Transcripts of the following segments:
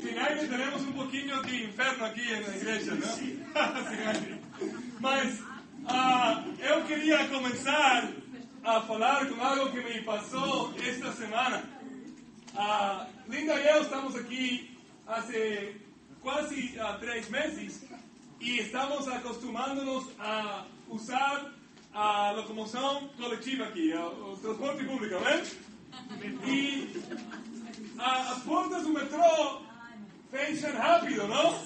Finalmente tenemos un poquito de inferno aquí en la iglesia, ¿no? Mas eu queria começar a falar com algo que me passou esta semana. Linda e eu estamos aqui há quase 3 meses e estamos acostumando-nos a usar a locomoção coletiva aqui, o transporte público, né? E as portas do metrô fecham rápido, não?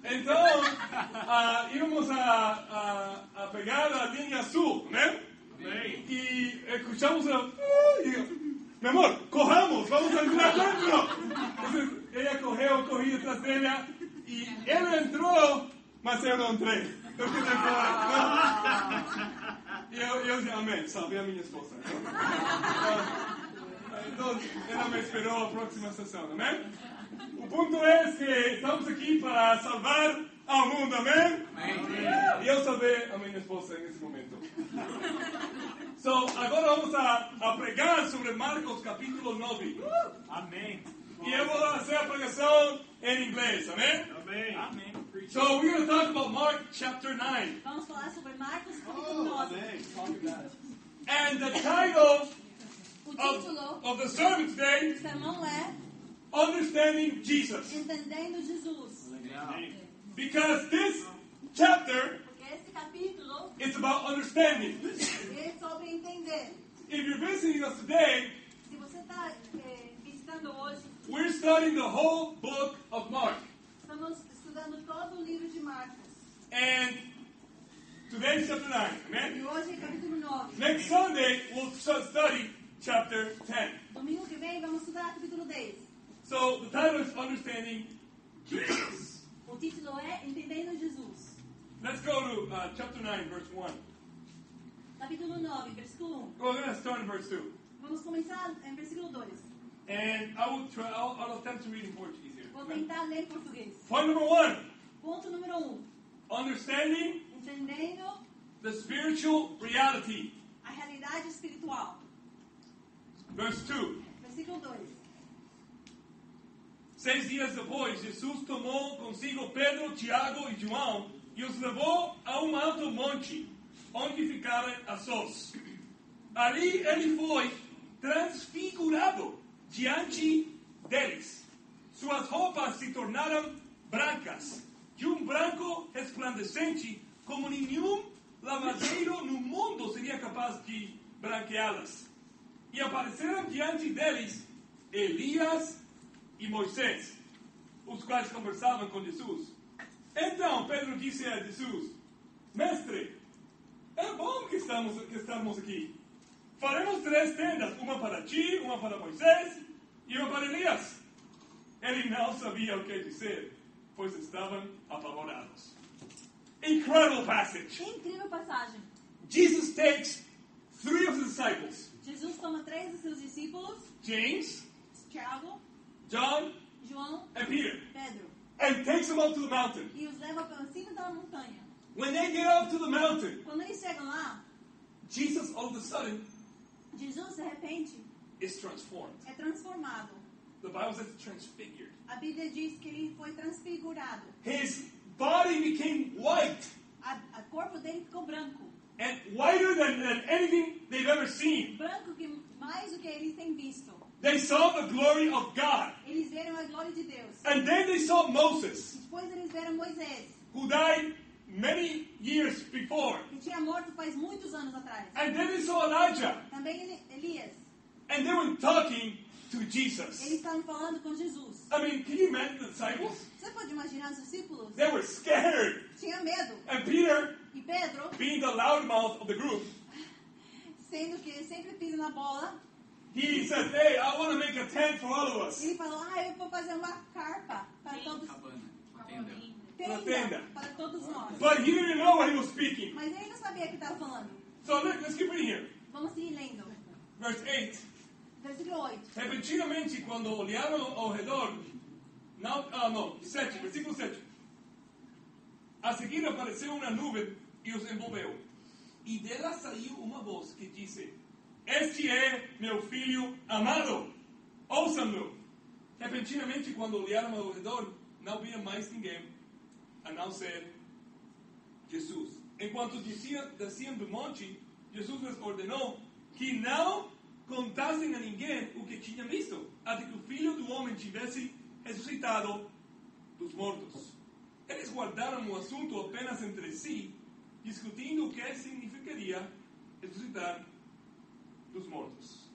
Então, íamos a pegar a linha sul, né? E escuchamos meu amor, corramos, vamos entrar dentro. Então, ela correu, eu corri atrás dela e ela entrou, mas eu não entrei. Eu fiquei fora. E eu disse, amém, salve a minha esposa. Então, ela me esperou a próxima sessão, amém? O ponto é que estamos aqui para salvar ao mundo, amém? E eu salvei a minha esposa nesse momento. Agora vamos a pregar sobre Marcos capítulo 9. Amém. E eu vou fazer a pregação em inglês, amém? Amém. So we're going to talk about Mark chapter 9. Vamos falar sobre Marcos capítulo 9. And the title O título of the sermon today, do sermão é Understanding Jesus. Entendendo Jesus. Because this chapter Esse capítulo is about understanding. é sobre entender. If you're visiting us today, Se você está visitando hoje, we're studying the whole book of Mark. estamos estudando todo o livro de Marcos. And today's chapter 9, amen? E hoje é capítulo 9. Next Sunday, we'll study chapter 10. Domingo que vem vamos estudar capítulo 10. So the title is Understanding Jesus. O título é Entendendo Jesus. Let's go to chapter 9, verse 1. Capítulo 9, versículo 1. We're going to start in verse 2. Vamos começar em versículo 2. And I'll attempt to read in Portuguese here. Vou tentar ler em português. Point number 1. Ponto número 1. Understanding Entendendo the spiritual reality. a realidade espiritual. Verse 2. Versículo 2. 6 dias depois, Jesus tomou consigo Pedro, Tiago e João e os levou a um alto monte, onde ficaram a sós. Ali ele foi transfigurado diante deles. Suas roupas se tornaram brancas, de um branco resplandecente, como nenhum lavadeiro no mundo seria capaz de branqueá-las. E apareceram diante deles Elias e Moisés, os quais conversavam com Jesus. Então Pedro disse a Jesus: Mestre, é bom que estamos aqui. Faremos 3 tendas, uma para ti, uma para Moisés e uma para Elias. Ele não sabia o que dizer, pois estavam apavorados. Incredible passage. Incrível passagem. Jesus takes 3 of his disciples, Jesus toma 3 dos seus discípulos, James, Tiago, John, João and Peter, e Pedro, and takes them up to the mountain. e os leva para cima da montanha. When they get up to the mountain, Quando eles chegam lá, Jesus all of a sudden Jesus de repente is transformed. é transformado. The Bible says transfigured. A Bíblia diz que ele foi transfigurado. His body became white, O corpo dele ficou branco. and whiter than anything they've ever seen. Branco que mais do que eles têm visto. They saw the glory of God. Eles viram a glória de Deus. And then they saw Moses, Depois eles viram Moisés, who died many years before. que tinha morto faz muitos anos atrás. And then they saw Elijah, Também Elias. and they were talking to Jesus. Eles estavam falando com Jesus. I mean, can you imagine the disciples? Você pode imaginar os discípulos? They were scared. Tinha medo. And Peter, E Pedro, being the loudmouth of the group, sendo que sempre pisa na bola, he said, hey, I want to make a tent for all of us. ele falou, eu vou fazer uma carpa para todos. Uma tenda. Para todos nós. But he didn't know what he was speaking. Mas ele não sabia o que estava falando. So let's keep reading here. Vamos seguir lendo. Verse 8. Versículo 8. Repentinamente, quando olharam ao redor, 7, versículo 7. A seguir apareceu uma nuvem e os envolveu. E dela saiu uma voz que disse: Este é meu filho amado, ouçam-no. Repentinamente, quando olharam ao redor, não havia mais ninguém, a não ser Jesus. Enquanto desciam do monte, Jesus lhes ordenou que não contassem a ninguém o que tinham visto, até que o Filho do Homem tivesse ressuscitado dos mortos. Eles guardaram o assunto apenas entre si, discutindo o que significaria ressuscitar dos mortos.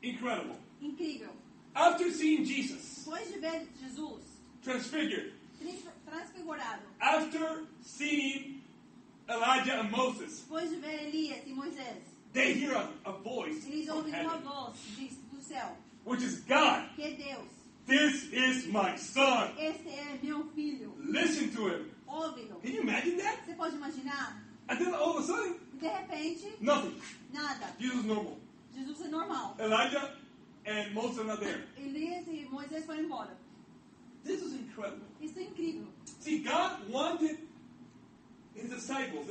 Incredible. Incrível. After seeing Jesus Depois de ver Jesus transfigured, transfigurado, after seeing Elijah and Moses, depois de ver Elias e Moisés, they hear a voice eles from ouvem uma heaven, voz do céu, which is God. que é Deus. This is my son. Este é meu filho. Listen to him. Ouve-lo. Can you imagine that? Você pode imaginar? And then all of a sudden, De repente, nothing. nada. Jesus is normal. Jesus é normal. Elijah and Moses are not there. Elias e Moisés foram embora. This is incredible. Isso é incrível. See, God wanted his disciples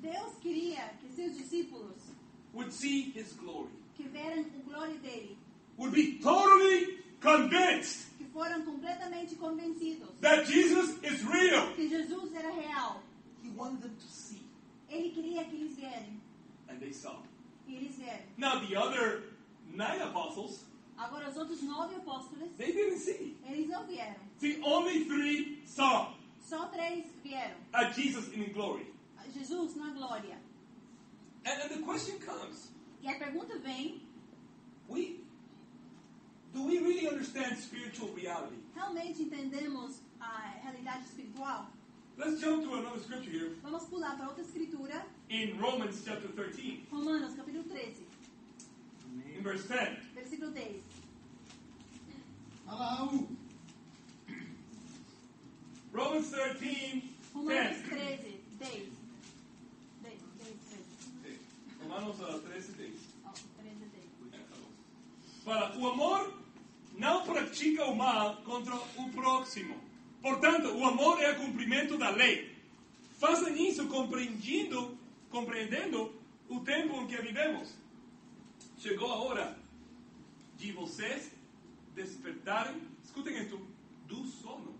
Deus queria que seus discípulos would see his glory, que veram a glória dele, would be totally convinced que foram completamente convencidos that Jesus is real. que Jesus era real. He wanted them to see, Ele queria que eles vierem. and they saw. E eles vieram. Now, the other 9 apostles, Agora, os outros 9 apóstolos, they didn't see. eles não vieram. See, only 3 saw Só 3 vieram. Jesus in glory. Jesus na glória. And the question comes, E a pergunta vem, do we really understand spiritual reality? realmente entendemos a realidade espiritual? Let's jump to another scripture here Vamos pular para outra escritura, in Romans chapter 13, Romanos capítulo 13, in verse 10. versículo 10. Romans 13, Romanos 10. 13, 10. 10, 10, 13. Romanos 13, 10. Ó, 13, 10. Para o amor não pratica o mal contra o próximo. Portanto, o amor é o cumprimento da lei. Façam isso compreendendo o tempo em que vivemos. Chegou a hora de vocês despertarem, escutem isso, do sono.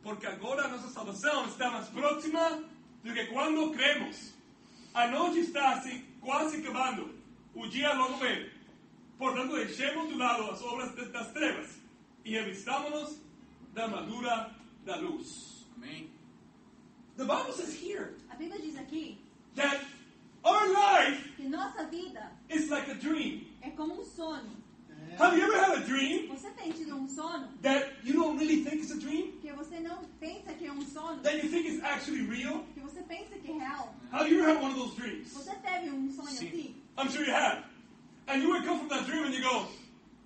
Porque agora a nossa salvação está mais próxima do que quando cremos. A noite está assim, quase acabando. O dia logo vem. Portanto, deixemos de lado as obras das trevas e revistámonos da armadura da luz. Amém. The Bible says here A Bíblia diz aqui that our life que nossa vida is like a dream. é como um sonho. Have you ever had a dream Você tem tido um sono that you don't really think is a dream? que você não pensa que é um sono, That you think is actually real? que você pensa que é real? Have you ever had one of those dreams? Você teve um sonho Sim. assim? I'm sure you have. And you wake up from that dream and you go,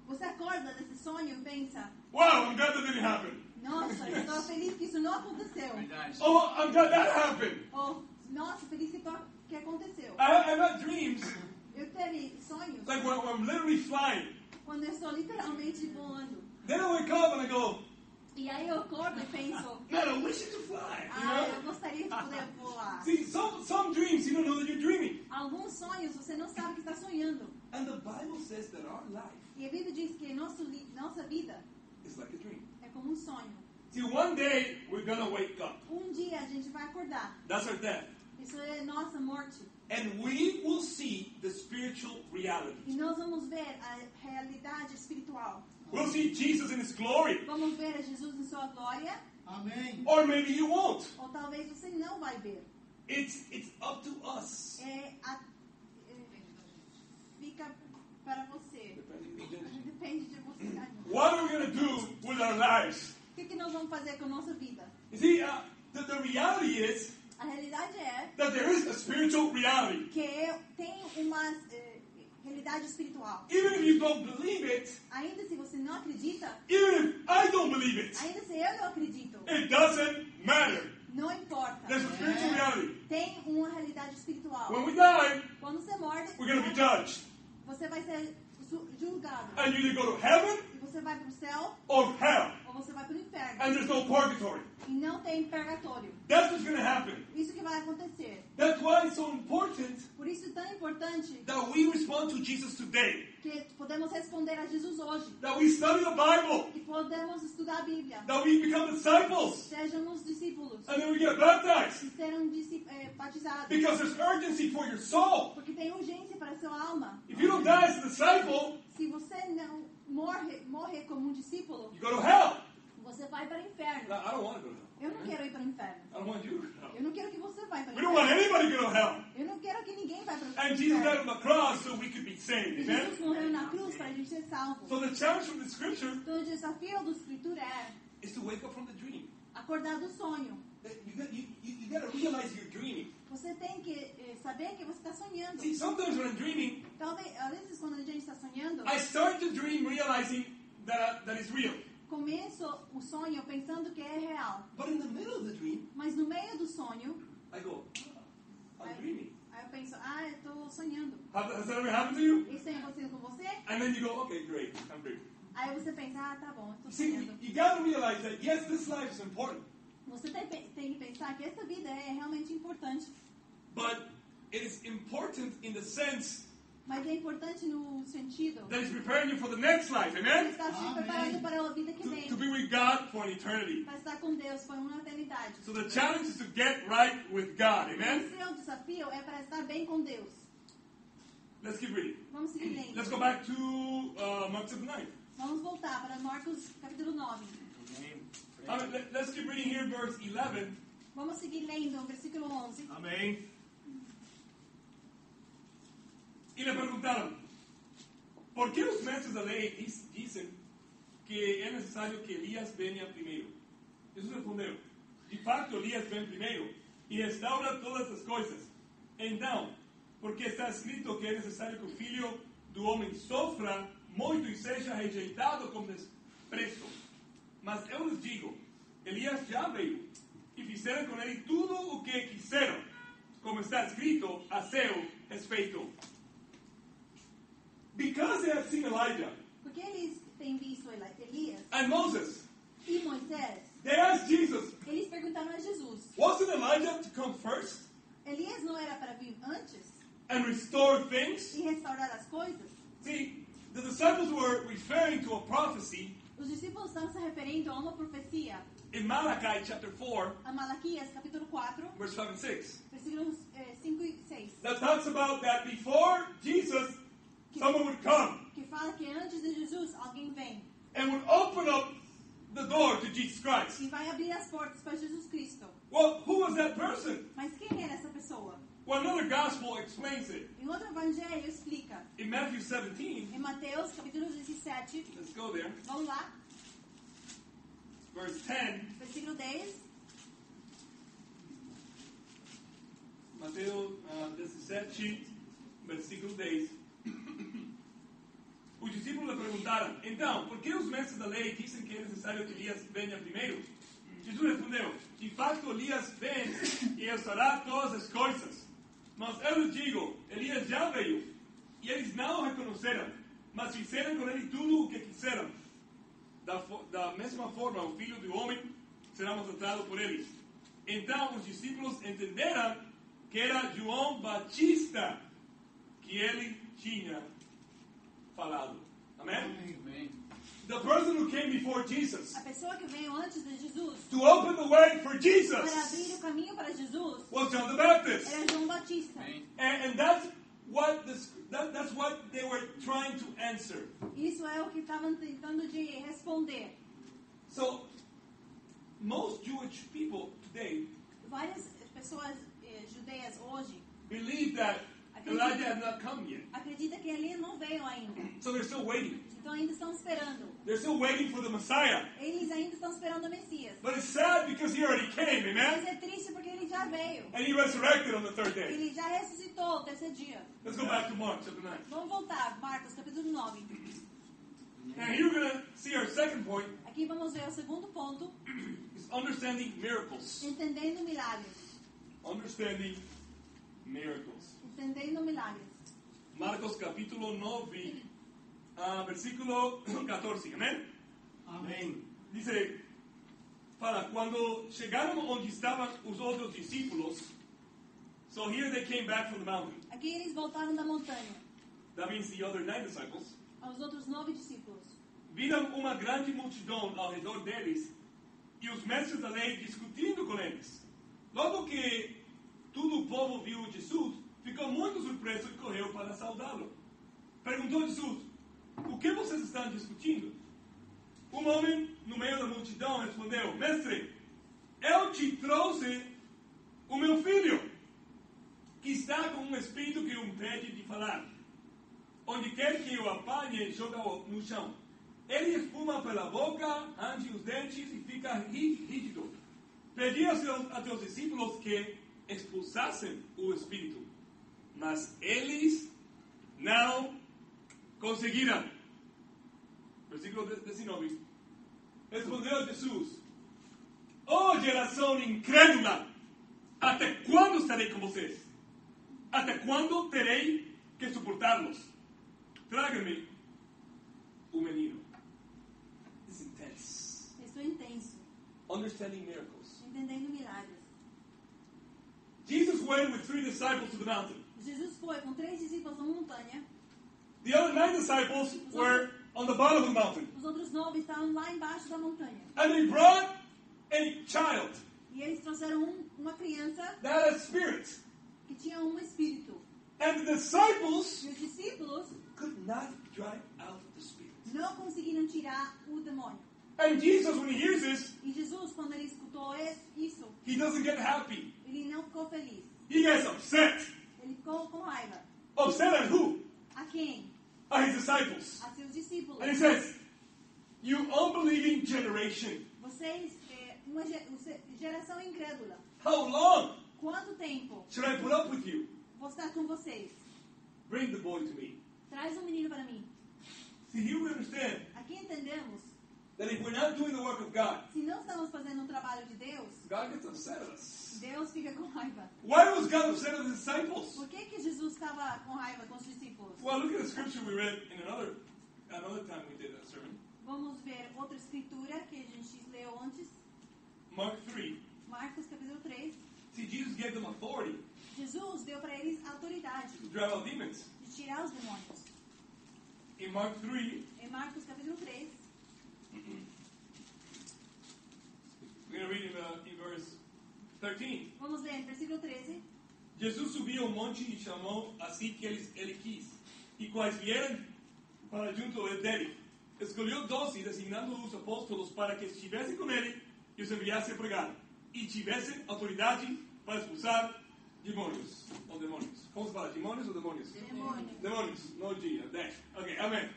Você acorda desse sonho e pensa, wow, I'm glad that didn't happen. nossa, eu estou feliz que isso não aconteceu. Verdade. Oh, I'm glad that happened. Ou, nossa, feliz que aconteceu. I've had dreams Eu teve sonhos like when I'm literally flying. quando eu estou literalmente voando. Then I wake up and I go, E aí eu acordo e penso, man, I wish I could fly. ah, eu You know? gostaria de poder voar. See, some dreams you don't know that you're dreaming. Alguns sonhos você não sabe que está sonhando. And the Bible says that our life E a Bíblia diz que nossa vida is like a dream. é como um sonho. See, one day we're gonna wake up. Um dia a gente vai acordar. That's our death. Isso é nossa morte. And we will see the spiritual reality. E nós vamos ver a realidade espiritual. We'll see Jesus in his glory. Vamos ver a Jesus em sua glória. Amém. Or maybe you won't. Ou talvez você não vai ver. It's up to us. Fica para você. Depende de você. What are we going to do with our lives? O que nós vamos fazer com a nossa vida? You see, the reality is A realidade é that there is a spiritual reality. que tem uma realidade espiritual. Even if you don't believe it, Ainda se você não acredita, even if I don't believe it, ainda se eu não acredito, it doesn't matter. não importa. There's a spiritual reality. Tem uma realidade espiritual. When we die, Quando você morre, we're going to be judged. você vai ser julgado. And you either go to heaven E você vai para o céu or hell. ou você vai para o inferno. And there's no purgatory. E não tem purgatório. That's what's going to happen. Isso que vai acontecer. That's why it's so important Por isso é tão importante that we respond to Jesus today. que podemos responder a Jesus hoje. That we study the Bible. Que podemos estudar a Bíblia. That we become disciples. Sejamos discípulos. And then we get baptized. E serão batizados. Because there's urgency for your soul. Porque tem urgência para a sua alma. If you don't die as a disciple, Se você não morre como discípulo, you go to hell. você vai para o inferno. I don't want to go to hell. Eu não quero ir para o inferno. I don't want you to go to hell. Eu não quero que você vá para o We don't want inferno. anybody to go to hell. Eu não quero que ninguém vá para o And Jesus died inferno. on the cross so we could be saved. E Amen? Jesus morreu na cruz para a gente ser salvo. So the challenge from the scripture Então o desafio da Escritura é is to wake up from the dream. acordar do sonho. You got to realize you're dreaming. Você tem que saber que você está sonhando. See, sometimes when I'm dreaming, Talvez, às vezes, quando a gente está sonhando, I start to dream realizing that it's real. começo o sonho pensando que é real. But in the middle of the dream, Mas no meio do sonho, I go, I'm dreaming. aí eu penso, eu estou sonhando. Has that ever happened to you? Isso tem acontecido com você? And then you go, okay, great, I'm dreaming. Aí você pensa, tá bom, estou See, sonhando. you got to realize that, yes, this life is important, Você tem que pensar que essa vida é realmente importante. but it is important in the sense Mas é importante no sentido that it's preparing you for the next life, que amen? está te preparando para a vida que vem. To be with God for an eternity. Para estar com Deus por uma eternidade. So the challenge is to get right with God, O amen? seu desafio é para estar bem com Deus. Let's keep reading. Vamos seguir lendo. Let's go back to Mark chapter 9. Vamos voltar para Marcos capítulo 9. Amém. Let's keep reading here, verse 11. Vamos seguir lendo o versículo 11. Amém. Y le preguntaron, ¿por qué los maestros de la ley dicen que es necesario que Elías venga primero? Jesús respondió, de facto Elías vem primeiro e restaura todas as coisas. Então, porque está escrito que é necessário que o filho do homem sofra muito e seja rejeitado como desprezo. Mas eu lhes digo, Elías já veio e fizeram com ele tudo o que quiseram, como está escrito a seu respeito. Because they have seen Elijah Porque eles têm visto Elias and Moses, e Moisés, they asked Jesus, eles perguntaram a Jesus: wasn't Elijah to come first Elias não era para vir antes and restore things? e restaurar as coisas? See, the disciples were referring to a prophecy Os discípulos estão se referindo a uma profecia, in Malachi chapter 4, a Malaquias capítulo 4, verse 5 and 6, versículos 5 e 6, that talks about that before Jesus, someone would come que fala que antes de Jesus alguém vem and would open up the door to Jesus Christ. e vai abrir as portas para Jesus Cristo. Well, who was that person? Mas quem era essa pessoa? Well, another gospel explains it. Em outro evangelho explica. In Matthew 17, Em Mateus capítulo 17, let's go there, vamos lá, verse 10. versículo 10. Mateus 17, versículo 10. Os discípulos lhe perguntaram, então, por que os mestres da lei dizem que é necessário que Elias venha primeiro? Jesus respondeu, de facto Elias vem e restaurar todas as coisas. Mas eu lhes digo, Elias já veio, e eles não o reconheceram, mas fizeram com ele tudo o que quiseram. Da mesma forma, o Filho do Homem será maltratado por eles. Então os discípulos entenderam que era João Batista que ele tinha falado. Amém? The person who came before Jesus A pessoa que veio antes de Jesus to open the way for para Jesus abrir o caminho para Jesus was John the Baptist. era João Batista. And that's what they were trying to answer. Isso é o que estavam tentando de responder. So most Jewish people today Várias pessoas judeias hoje believe that Elijah had not come yet. acreditam que Elias não veio ainda. So they're still waiting. Então ainda estão esperando. They're still waiting for the Messiah. Eles ainda estão esperando o Messias. But it's sad because he already came, Mas amen? é triste porque ele já veio. And he resurrected on the third day. Ele já ressuscitou o terceiro dia. Let's go back to Mark chapter 9. Vamos voltar, Marcos capítulo 9. And here we're going to see our second point Aqui vamos ver o segundo ponto, is understanding miracles. entendendo milagres. Understanding miracles. Entendendo milagres. Marcos capítulo 9, versículo 14. Amén. Amém. Dice, fala, quando chegaram onde estavam os outros discípulos, so here they came back from the mountain. Aqui eles voltaram da montanha, That means the other 9 disciples. aos outros 9 discípulos. Viram uma grande multidão ao redor deles e os mestres da lei discutindo com eles. Logo que todo o povo viu Jesus, ficou muito surpreso e correu para saudá-lo. Perguntou Jesus, o que vocês estão discutindo? Um homem no meio da multidão respondeu, Mestre, eu te trouxe o meu filho, que está com um espírito que o impede de falar. Onde quer que o apanhe, joga-o no chão. Ele espuma pela boca, range os dentes e fica rígido. Pedi a teus discípulos que expulsassem o espírito, mas eles não conseguiram. Versículo 19. Respondeu Jesus, ó geração incrédula, até quando estarei com vocês? Até quando terei que suportá-los? Traga-me o menino. This is intense. Isso é intenso, Understanding miracles. entendendo milagres. Jesus went with 3 disciples to the mountain. Jesus foi com 3 discípulos na montanha, The other 9 disciples were on the bottom of the mountain. os outros 9 estavam lá embaixo da montanha. And they brought a child E eles trouxeram uma criança that had spirit. que tinha um espírito. And the disciples E os discípulos could not drive out the spirit. não conseguiram tirar o demônio. And Jesus, when he hears this, E Jesus, quando ele escutou isso, he doesn't get happy. ele não ficou feliz. He gets upset. Ele ficou com raiva. Upset at who? A quem? At his disciples. A seus discípulos. And he says, you unbelieving generation, Vocês, uma geração incrédula. how long Quanto tempo should I put up with you? vou estar com vocês? Bring the boy to me. Traz um menino para mim. See, here we understand Aqui entendemos, that if we're not doing the work of God, se não estamos fazendo um trabalho de Deus, God gets upset at us. Deus fica com raiva. Why was God upset at the disciples? Por que Jesus estava com raiva com os discípulos? Well, look at the scripture we read in another time we did that sermon. Vamos ver outra escritura que a gente leu antes. Mark 3. Marcos capítulo 3. See, Jesus gave them authority Jesus deu para eles autoridade to drive out demons. de tirar os demônios. In Mark 3, Em Marcos capítulo 3, we're going to read in verse 13. vamos ler no versículo 13. Jesus subiu ao monte e chamou assim que ele quis. E quais vieram para junto dele. Escolheu 12, designando os apóstolos para que estivessem com ele e os enviasse a pregar. E tivessem autoridade para expulsar demônios. Ou demônios. Como se fala? Demônios ou demônios? Demônio. Demônios. No G. Dash. Okay, amen.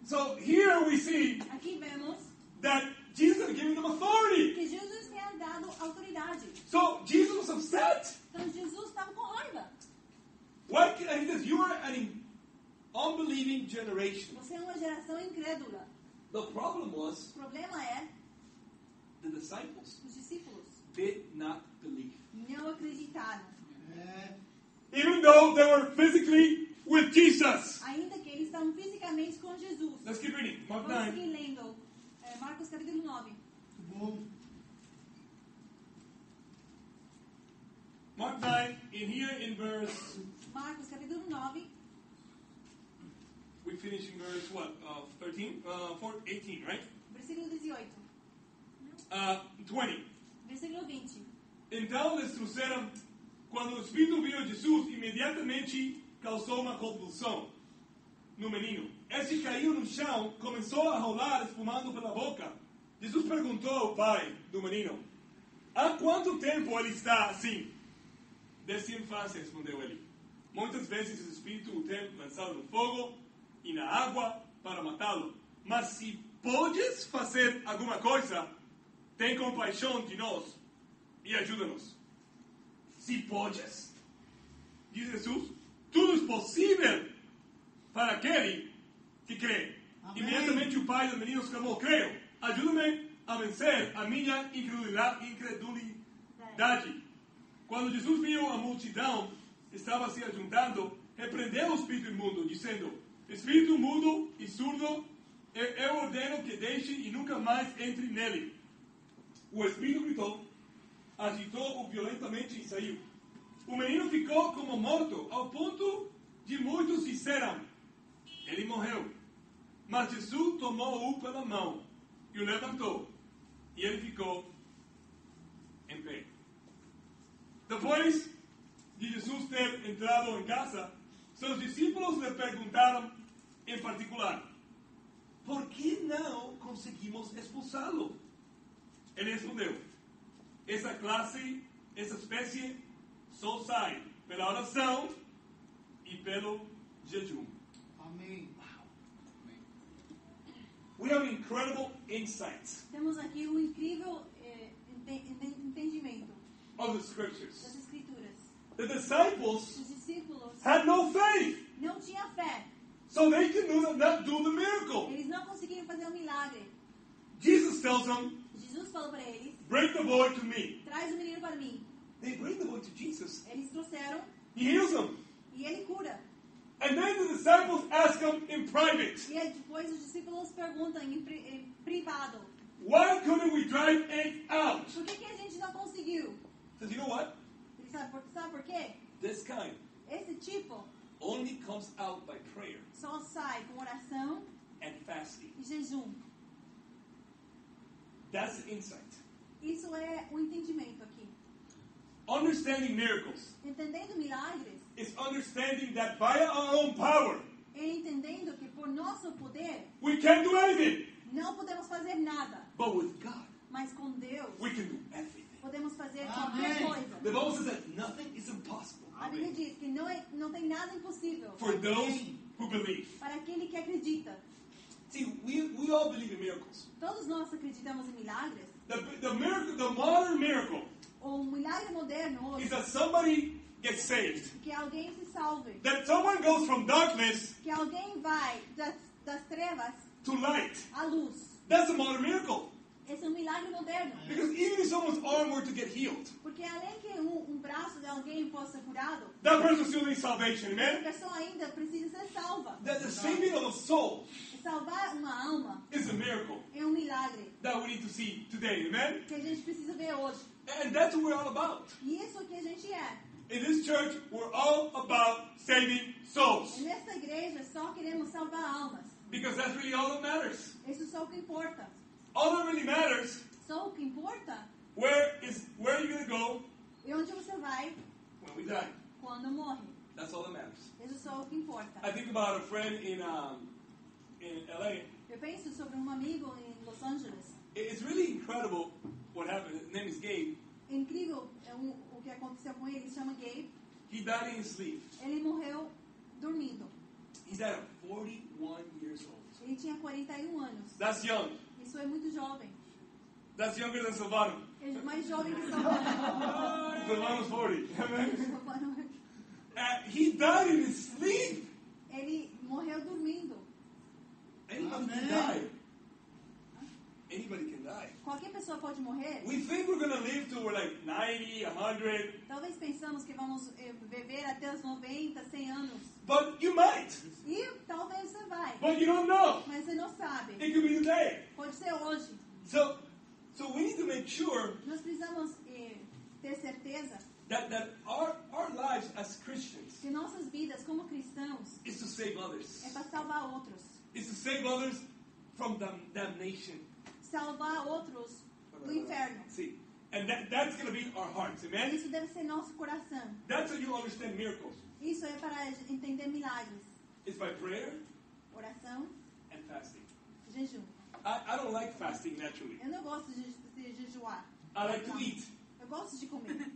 So here we see Aqui vemos that Jesus is giving them authority. que Jesus tinha dado autoridade. So Jesus was upset. Então Jesus estava com raiva. Why? And he says, you are an unbelieving generation. Você é uma geração incrédula. The problem was O problema é the disciples os discípulos did not believe. não acreditaram. Even though they were physically with Jesus. Ainda que eles estavam fisicamente com Jesus. Let's keep reading. Mark Vamos 9. seguir lendo Marcos capítulo 9. Mark 9, in here in verse, Marcos capítulo 9. we finish in verse what? 13? 18, right? Versículo 18. 20. Versículo 20. Então eles trouxeram, quando o Espírito viu Jesus, imediatamente causou uma convulsão no menino. Este caiu no chão, começou a rolar, espumando pela boca. Jesus perguntou ao pai do menino, há quanto tempo ele está assim? Desde a infância, respondeu ele. Muitas vezes o Espírito o tem lançado no fogo e na água para matá-lo. Mas se podes fazer alguma coisa, tem compaixão de nós e ajuda-nos. Se podes, diz Jesus, tudo é possível para aquele que crê. Amém. Imediatamente o pai do menino exclamou, creio, ajuda-me a vencer a minha incredulidade. Quando Jesus viu a multidão estava se ajuntando, repreendeu o espírito imundo, dizendo, espírito mudo e surdo, Eu ordeno que deixe e nunca mais entre nele. O espírito gritou, agitou-o violentamente e saiu. O menino ficou como morto, ao ponto de muitos disseram, ele morreu. Mas Jesus tomou-o pela mão e o levantou. E ele ficou em pé. Depois de Jesus ter entrado em casa, seus discípulos lhe perguntaram em particular, por que não conseguimos expulsá-lo? Ele respondeu, essa espécie só sai pela oração e pelo jejum. Amém. We have incredible insights Temos aqui um incrível entendimento of the das scriptures. Escrituras. The disciples Os discípulos had no faith, não tinham fé. so they could not do the miracle. Eles não conseguiram fazer um milagre. Jesus tells them, Jesus falou para eles, bring the boy to me. traz o menino para mim. They bring the boy to Jesus. Eles trouxeram He heals him. e ele cura. And then the disciples ask him in private, E aí depois os discípulos perguntam em privado, why couldn't we drive it out? por que a gente não conseguiu? Says, you know what? Ele sabe por quê? This kind Esse tipo only comes out by prayer só sai com oração and fasting. e jejum. That's the insight. Isso é o entendimento aqui. Understanding miracles Entendendo milagres is understanding that by our own power, é entendendo que por nosso poder we can't do anything. não podemos fazer nada, But with God, mas com Deus we can do everything. podemos fazer qualquer Amém. coisa. The Bible says that nothing is impossible A Bíblia diz que não tem nada impossível for those who believe. para aquele que acredita. See, we all believe in miracles. Todos nós acreditamos em milagres. The modern miracle O milagre moderno hoje is that somebody gets saved. que alguém se salve, That someone goes from darkness que alguém vai das trevas to light. à luz. That's a modern miracle. Esse é um milagre moderno. Because even if someone's arm were to get healed, Porque além que um braço de alguém fosse curado, that person still needs salvation, a amen? pessoa ainda precisa ser salva. That the saving of a soul Salvar uma alma is a miracle é um milagre that we need to see today, amen? que a gente precisa ver hoje. And that's what we're all about. E isso que a gente é. In this church, we're all about saving souls. E nessa igreja só queremos salvar almas. Because that's really all that matters. Isso só o que importa. All that really matters, Só o que importa where are you going to go é onde você vai when we die? quando morre. That's all that matters. Isso só o que importa. I think about a friend in LA. Eu penso sobre um amigo em Los Angeles. It's really incredible what happened. His name is Gabe. É incrível o que aconteceu com ele. Ele se chama Gabe. He died in his sleep. Ele morreu dormindo. He's at 41 years old. Ele tinha 41 anos. That's young. Isso é muito jovem. That's younger than Silvano. Ele é mais jovem que Salvador. Silvano's 40. He died in his sleep. Ele morreu dormindo. Anybody can Amen. die. Anybody can die. Qualquer pessoa pode morrer. We think we're going to live till we're like 90, 100. Talvez pensamos que vamos viver até os 90, 100 anos. But you might. E talvez você vai. But you don't know. Mas você não sabe. It could be today. Pode ser hoje. So we need to make sure Nós precisamos ter certeza that our lives as Christians que nossas vidas como cristãos is to save others. é para salvar outros. Is to save others from damnation. Salvar outros do inferno. See, and that's going to be our hearts, amen? Isso deve ser nosso coração. That's how you understand miracles. Isso é para entender milagres. It's by prayer Oração, and fasting. jejum. I don't like fasting naturally. Eu não gosto de jejuar. I like to Não. eat. Eu gosto de comer.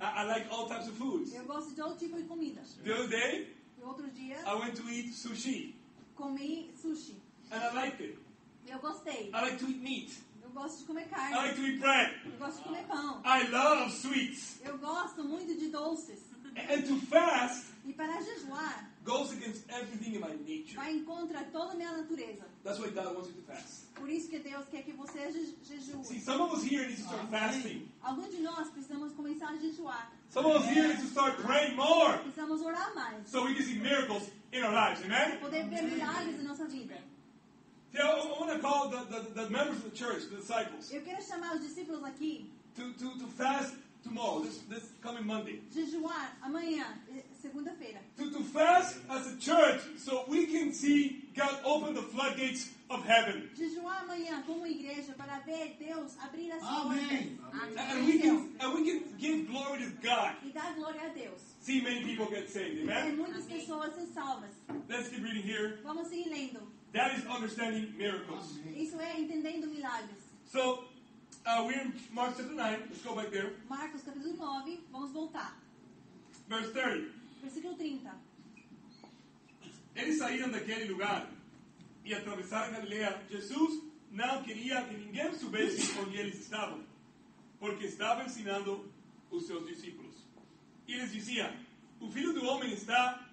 I like all types of foods. Eu gosto de todo tipo de comida. The other day, E outro dia, I went to eat sushi, comi sushi. and I liked it. Eu gostei. I like to eat meat. Eu gosto de comer I carne. like to eat bread. Eu gosto de comer pão. I love sweets. Eu gosto muito de doces. And to fast E para jejuar, goes against everything in my nature. vai em contra toda a minha natureza. That's why God wants you to fast. Por isso que Deus quer que você jejue. See, some of us here need to start fasting. Alguns de nós precisamos começar a jejuar. Some of us here need to start praying more Precisamos orar mais. so we can see miracles in our lives. Para Amen? poder ver milagres na nossa vida. See, I call the members of the church, the disciples, Eu quero chamar os discípulos aqui, to fast tomorrow, this coming Monday. jejuar amanhã, segunda-feira. To fast as a church so we can see God open the floodgates of heaven. Jejuar amanhã como igreja para ver Deus abrir as Amém. portas And do we céu can give glory to God. e dar glória a Deus. See many people get saved. E Amen? muitas pessoas são salvas. Let's keep reading here. Vamos seguir lendo. That is understanding miracles. Isso é entendendo milagres. So, we're in Mark chapter 9. Let's go back there. Marcos capítulo 9, vamos voltar. Verse 30. Versículo 30. Eles saíram daquele lugar e atravessaram Galileia. Jesus não queria que ninguém soubesse onde eles estavam, porque estava ensinando os seus discípulos. E eles diziam: o Filho do Homem está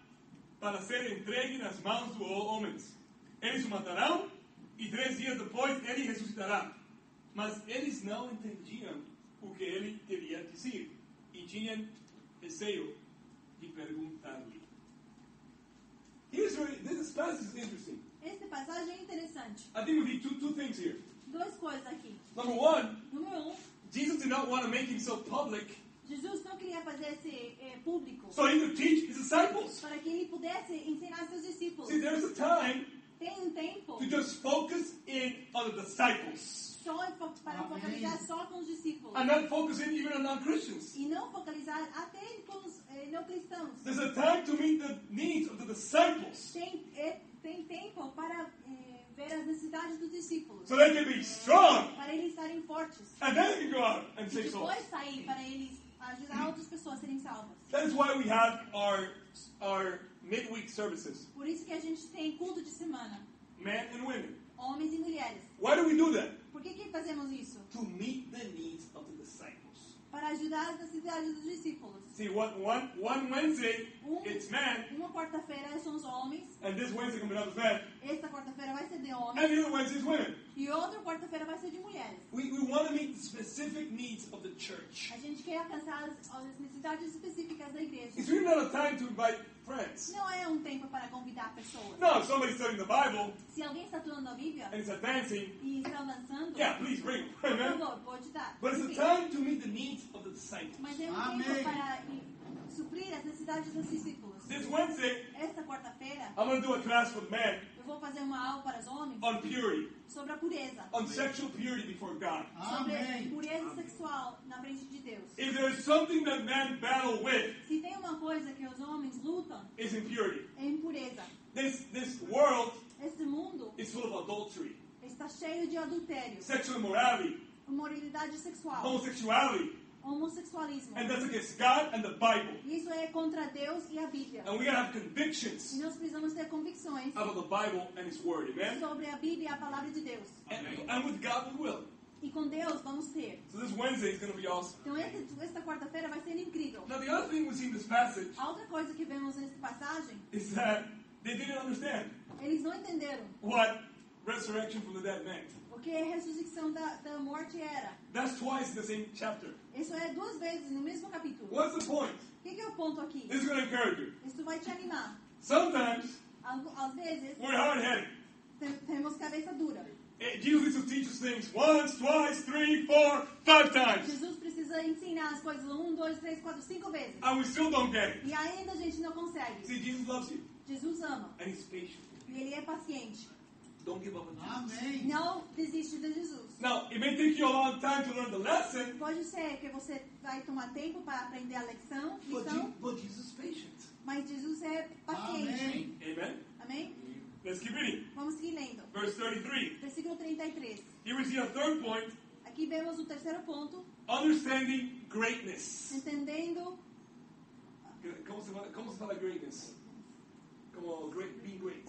para ser entregue nas mãos dos homens. Eles o matarão e 3 dias depois ele ressuscitará. Mas eles não entendiam o que ele queria dizer e tinham receio de perguntar-lhe. This passage is interesting. Esta passagem é interessante. I think we need two things here. Duas coisas aqui. Number one, Número 1, Jesus did not want to make himself public Jesus não queria fazer esse público so he could teach his disciples. para que ele pudesse ensinar seus discípulos. See, there's a time Tem tempo to just focus in on the disciples só para focalizar só com os discípulos. and not focus in even on non-Christians. E não focalizar até com os não cristãos. There's a time to meet the needs of the disciples Tem tempo para ver as necessidades dos discípulos. so they can be strong Para eles estarem fortes. and then they can go out and E save souls. depois sair para eles ajudar outras pessoas a serem salvas. That is why we have our midweek services, Por isso que a gente tem culto de semana. men and women. Homens e mulheres. Why do we do that? Por que fazemos isso? To meet the needs of the disciples. Para ajudar as necessidades dos discípulos. See, one Wednesday, it's men, Uma quarta-feira são os homens. and this Wednesday coming up is men, Esta quarta-feira vai ser de and homens. the other Wednesday is women. E outra quarta-feira vai ser de mulheres. We want to meet the specific needs of the church. A gente quer alcançar as necessidades específicas da igreja. It's really not a time to invite friends. Não é tempo para convidar pessoas. No, if somebody's studying the Bible Se alguém está estudando a Bíblia and it's advancing, e está avançando, yeah, please bring them. por Amen? favor, pode dar. But it's a Enfim, time to meet the needs of the disciples. mas é Amém. tempo para suprir as necessidades dos discípulos. This Wednesday, Esta quarta-feira, I'm going to do a class for the men eu vou fazer uma aula para os homens on purity, sobre a pureza. on sexual purity before God. Sobre Amém. pureza sexual na frente de Deus. If there's something that men battle with, Se tem uma coisa que os homens lutam, it's impurity. é impureza. This world Este mundo is full of adultery, está cheio de adultério, sexual immorality, imoralidade sexual, homosexuality, homossexualismo. and that's against God and the Bible. Isso é contra Deus e a Bíblia. And we gotta have E convictions nós precisamos ter convicções about the Bible and His Word, amen? sobre a Bíblia e a palavra de Deus. And with God we will. E com Deus vamos ter. So this Wednesday is going to be awesome. Então esta quarta-feira vai ser incrível. Now the other thing we see in this passage A outra coisa que vemos nessa passagem, is that they didn't understand eles não entenderam what resurrection from the dead meant. o que a ressurreição da morte era. That's twice in the same chapter. Isso é 2 vezes no mesmo capítulo. What's the point? O que é o ponto aqui? This is going to encourage you. Isso vai te animar. Sometimes Às vezes, we're hard-headed. temos cabeça dura. Jesus needs to teach us things once, twice, 3, 4, 5 times. Jesus precisa ensinar as coisas 1, 2, 3, 4, 5 vezes. And we still don't get it. E ainda a gente não consegue. See, Jesus loves you. Jesus ama. And He's patient. E Ele é paciente. Don't give up on Jesus. Amém. Não desiste de Jesus. Now, it may take you a long time to learn the lesson, Pode ser que você vai tomar tempo para aprender a lição, but Jesus is patient. mas Jesus é paciente. Amém. Amen? Amém? Let's keep reading. Vamos seguir lendo. Verse 33. Versículo 33. Here we see a third point, Aqui vemos o terceiro ponto. understanding greatness. Entendendo ¿Cómo se fala greatness? Como being great.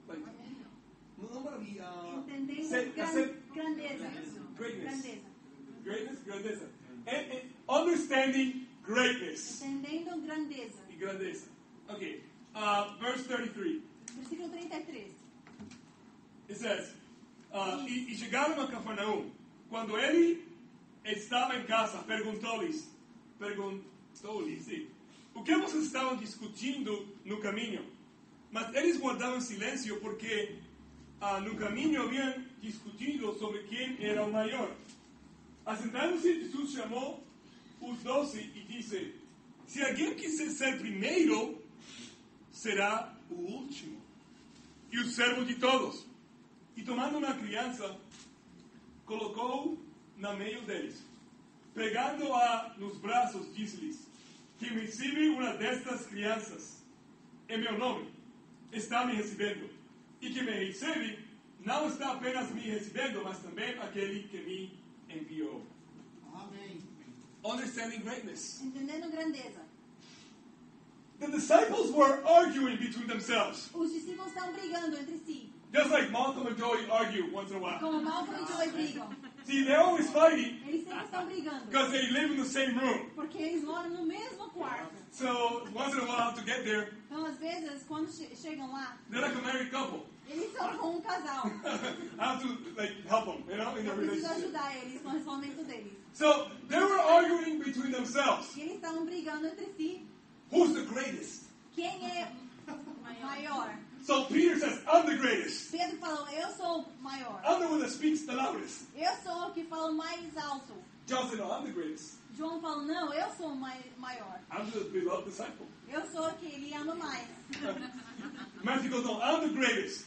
Like, no maravilla. entendendo grandeza. Greatness. Grandeza. Greatness, grandeza. And understanding greatness. Entendendo grandeza. Y grandeza. Okay. Verse 33. Versículo 33. It says, y llegaron a Cafarnaum. Cuando ele estava em casa, perguntou-lhes, sim, o que vocês estavam discutindo no caminho? Mas eles guardavam silêncio porque no caminho haviam discutido sobre quem era o maior. Assentando-se, Jesus chamou os 12 e disse: se alguém quiser ser primeiro, será o último e o servo de todos. E tomando uma criança, colocou no meio deles. Pegando-a nos braços, disse-lhes: quem recebe uma destas crianças em meu nome está me recebendo. E quem me recebe não está apenas me recebendo, mas também aquele que me enviou. Amém. Understanding greatness. Entendendo grandeza. The disciples were arguing between themselves, Os discípulos estão brigando entre si. just like Malcolm and Joey argue once in a while. Como Malcolm e Joey brigam. See, they're always fighting Eles sempre estão brigando. because they live in the same room. Porque eles moram no mesmo quarto. So once in a while, to get there, Então, às vezes, quando chegam lá, they're like a married couple. eles são como um casal. I have to help them, in their Eu preciso relationship. ajudar eles no relacionamento deles. So they were arguing between themselves. E eles estavam brigando entre si. Who's the greatest? Quem é maior? So Peter says, I'm the greatest. Pedro falou, eu sou o maior. I'm the one that speaks the loudest. Eu sou o que fala mais alto. John said, no, I'm the greatest. João falou, não, eu sou o maior. I'm the beloved disciple. Eu sou o que ele ama mais. Matthew goes, no, I'm the greatest.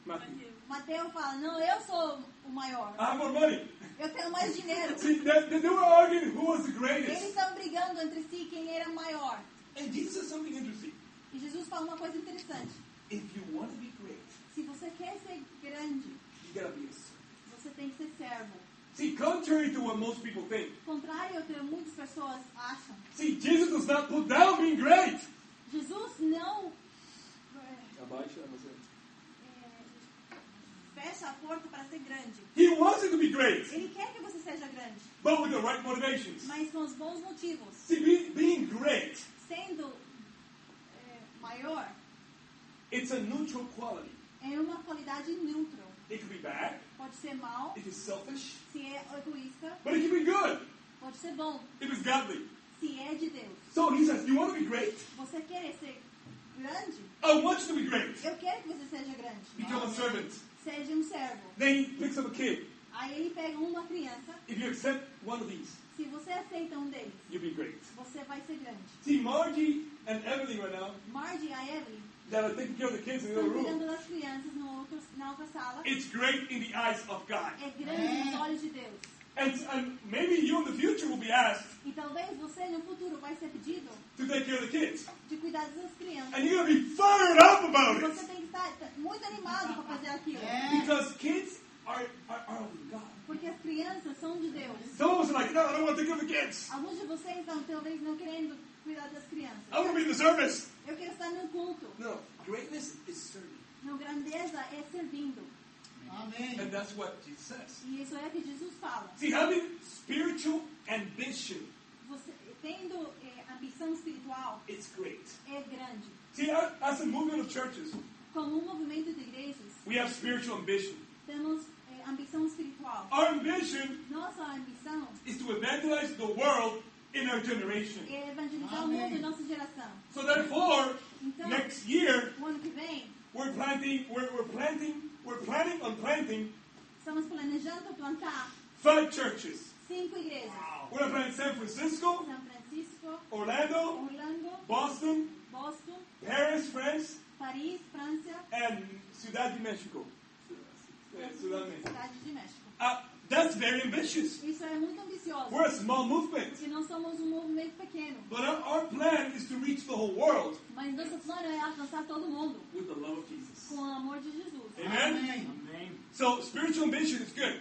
Matthew. Mateus fala, não, eu sou o maior. I have more money. Eu tenho mais dinheiro. See, they were arguing who was the Eles greatest. estão brigando entre si quem era maior. And Jesus said something interesting. E Jesus fala uma coisa interessante. If you want to be great, Se você quer ser grande, you gotta be a servant. você tem que ser servo. See, contrary to what most people think, Contrário ao que muitas pessoas acham. see, Jesus does not put down being great. Jesus não fecha a porta para ser grande. He wants you to be great, Ele quer que você seja grande, but with the right motivations. mas com os bons motivos. See, being great, Sendo maior, it's a neutral quality. é uma qualidade neutra. It could be bad, Pode ser mal, if it's selfish, se é egoísta. but it can be good, Pode ser bom, if it's godly. se é de Deus. So he says, you want to be great? Você quer ser grande? I want you to be great. Eu quero que você seja grande. Become a servant. Seja um servo. Then he picks up a kid. Aí ele pega uma criança. If you accept one of these, Se você aceita um deles, you'll be great. você vai ser grande. See, Margie and Evelyn right now, Margie e a Evelyn that are taking care of the kids in the estão other room, cuidando das crianças na outra sala. it's great in the eyes of God. É grande nos olhos de Deus. And maybe you in the future will be asked E talvez você no futuro vai ser pedido to take care of the kids. de cuidar das crianças. And you're going to be fired up about E it. você tem que estar muito animado para fazer aquilo. Because kids are of God. Porque as crianças são de Deus. Some of us are like, no, I don't want to take care of the kids. Alguns de vocês estão talvez não querendo cuidar das crianças. I want to be in the service. Eu quero estar no culto. No, greatness is serving. Não, grandeza é servindo. Amém. And that's what Jesus says. E isso é o que Jesus fala. See, having spiritual ambition, Você tendo ambição espiritual it's great. é grande. See, as a movement of churches, Como um movimento de igrejas, we have spiritual ambition. temos ambição espiritual. Our ambition Nossa ambição is to evangelize the world in our generation. é evangelizar o mundo em nossa geração. So therefore, Então, next year, o ano que vem, we're planning on planting estamos planejando plantar 5 churches. 5 igrejas. We're going to plant in San Francisco, São Francisco, Orlando, Orlando, Boston, Boston, Paris, France, Paris, França, and Ciudad de México. Ciudad de México. Cidade de México. That's very ambitious. Isso é muito ambicioso. We're a small movement. Porque nós somos um movimento pequeno. But our plan is to reach the whole world Mas nosso plano é alcançar todo mundo with the love of Jesus. com o amor de Jesus. Amen? Amém. So spiritual ambition is good.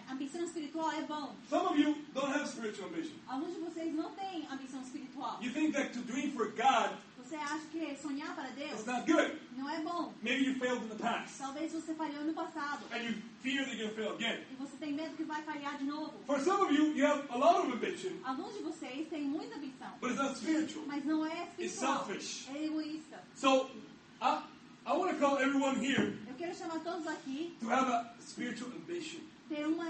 A ambição espiritual é bom. Some of you don't have spiritual ambition. Alguns de vocês não têm ambição espiritual. You think that to dream for God Você acha que sonhar para Deus is not good. não é bom. Maybe you failed in the past Talvez você falhou no passado. and you fear that you're going to fail again. E você tem medo que vai falhar de novo. For some of you, you have a lot of ambition, Alguns de vocês têm muita ambição. but it's not spiritual. Mas não é It's espiritual. selfish. É egoísta. So I want to call everyone here Eu quero chamar todos aqui to have a spiritual ambition, ter uma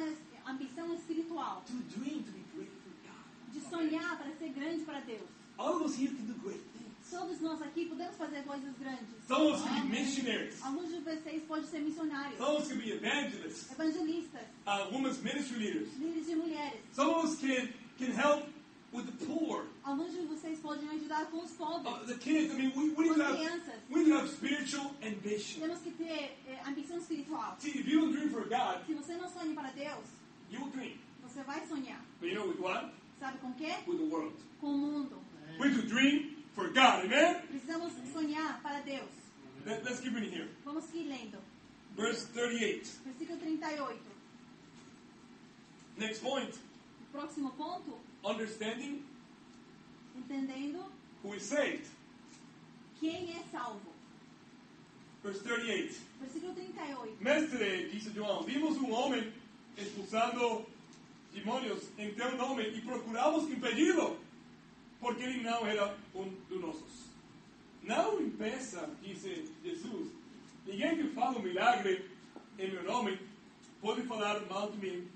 ambição espiritual. to dream to be great for God. De sonhar para ser grande para Deus. All of us here can do great things. Todos nós aqui podemos fazer coisas grandes. Some of us can be missionaries. Alguns de vocês podem ser missionários, Some of us can be evangelists, evangelistas, women's ministry leaders. líderes de mulheres. Some of us can help with the poor, Alguns de vocês podem ajudar com os pobres. the kids. I mean, we need to have spiritual ambition. Temos que ter ambição espiritual. See, if you don't dream for God, Se você não sonha para Deus, you will dream. você vai sonhar. But you know with what? Sabe com o quê? With the world. Com o mundo. We need to dream for God. Amen? Precisamos sonhar para Deus. Let's keep reading here. Vamos seguir lendo. Verse 38. Versículo 38. Next point. O próximo ponto, Understanding entendendo who is saved. quem é salvo. Verse 38. Versículo 38. Mestre, dice João, vimos homem expulsando demônios em teu nome e procuramos impedi-lo, porque ele não era dos nossos. Não impeça, disse Jesus, ninguém que fala um milagre em meu nome pode falar mal de mim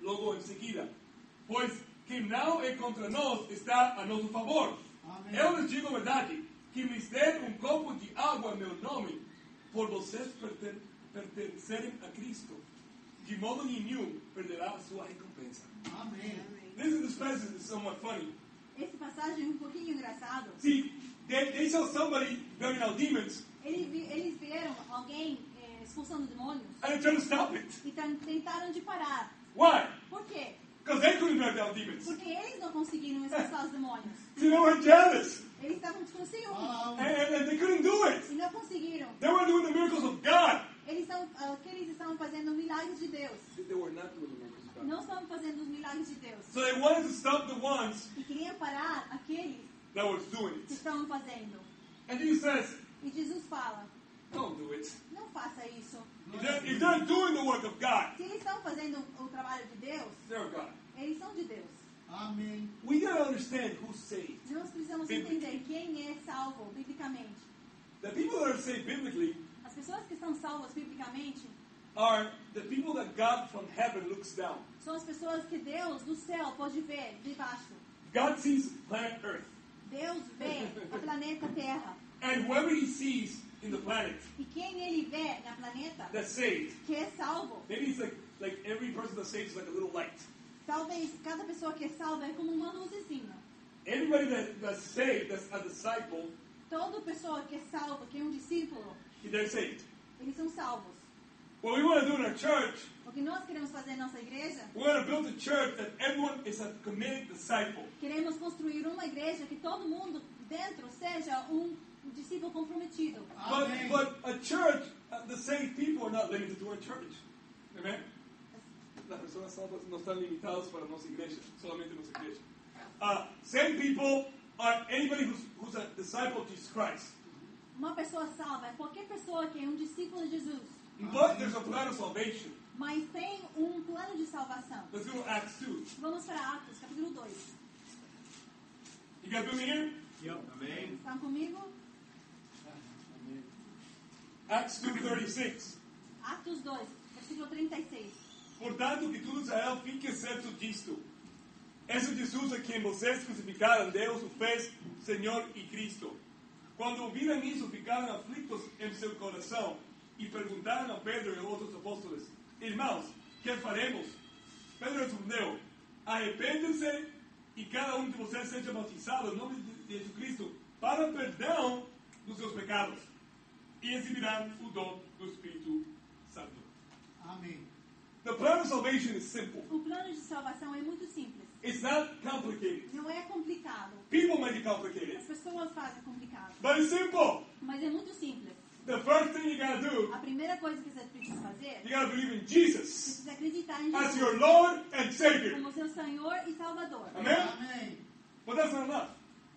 logo em seguida, pois quem não é contra nós está a nosso favor. Amém. Eu lhes digo a verdade, que me der copo de água em meu nome, por vocês pertencerem a Cristo, de modo nenhum perderá a sua recompensa. Amém. This passage is somewhat funny. Esse passagem é um pouquinho engraçado. See, they saw somebody driving out demons, Eles viram alguém expulsando demônios and they tried to stop it. e tentaram de parar. Why? Por quê? Because they couldn't drive out demons. Porque eles não conseguiram expulsar os demônios. See, they were jealous, Eles estavam com ciúme and they couldn't do it. e não conseguiram. They were doing the miracles of God. Eles estavam fazendo milagres de Deus. They were not doing the miracles of God. Não estavam fazendo os milagres de Deus. So they wanted to stop the ones E queriam parar aqueles that were doing que it. estavam fazendo. And Jesus says, E Jesus fala, don't do it. não faça isso. If they're doing the work of God, Se eles estão fazendo o trabalho de Deus, they're of God. eles são de Deus. Amém. We got to understand who's saved. Nós precisamos entender quem é salvo biblicamente. The people that are saved biblically As pessoas que estão salvas biblicamente are the people that God from heaven looks down. são as pessoas que Deus do céu pode ver de baixo. God sees planet Earth. Deus vê o planeta Terra. And whoever he sees in the planet E quem ele vê na planeta that's saved, que é salvo, maybe it's like every person that's saved is like a little light. talvez cada pessoa que é salva é como uma luzezinha. Everybody that's saved, that's a disciple, Toda pessoa que é salva, que é um discípulo, they're saved. eles são salvos. What we want to do in our church, O que nós queremos fazer na nossa igreja, we want to build a church that everyone is a committed disciple. queremos construir uma igreja que todo mundo dentro seja um discípulo comprometido. Amém. But a church, the saved people are not limited to our church. Amen? Las personas salvas no están limitadas para nuestra iglesia, solamente nuestra iglesia. Saved people are anybody who's a disciple of Jesus Christ. Uma pessoa salva é qualquer pessoa que é um discípulo de Jesus. But there's a plan of salvation. Mas tem um plano de salvação. Let's go to Acts 2. Vamos para Atos, capítulo 2. You guys with me here? Amém. Estão comigo? Acts 2:36. Atos 2, versículo 36. Portanto, que todo Israel fique certo disto. Esse Jesus a quem vocês crucificaram, Deus o fez Senhor e Cristo. Quando ouviram isso, ficaram aflitos em seu coração e perguntaram a Pedro e a outros apóstolos: Irmãos, que faremos? Pedro respondeu: Arrependem-se e cada um de vocês seja bautizado em nome de Jesus Cristo para o perdão dos seus pecados e receberão o dom do Espírito Santo. Amém. The plan of salvation is simple. O plano de salvação é muito simples. It's not complicated. Não é complicado. People make it complicated, As pessoas fazem complicado. but it's simple. Mas é muito simples. The first thing you gotta do, A primeira coisa que você precisa fazer, you gotta believe in você Jesus precisa acreditar em as Jesus your Lord and Savior. como seu Senhor e Salvador. Amen? Amém. But that's not enough.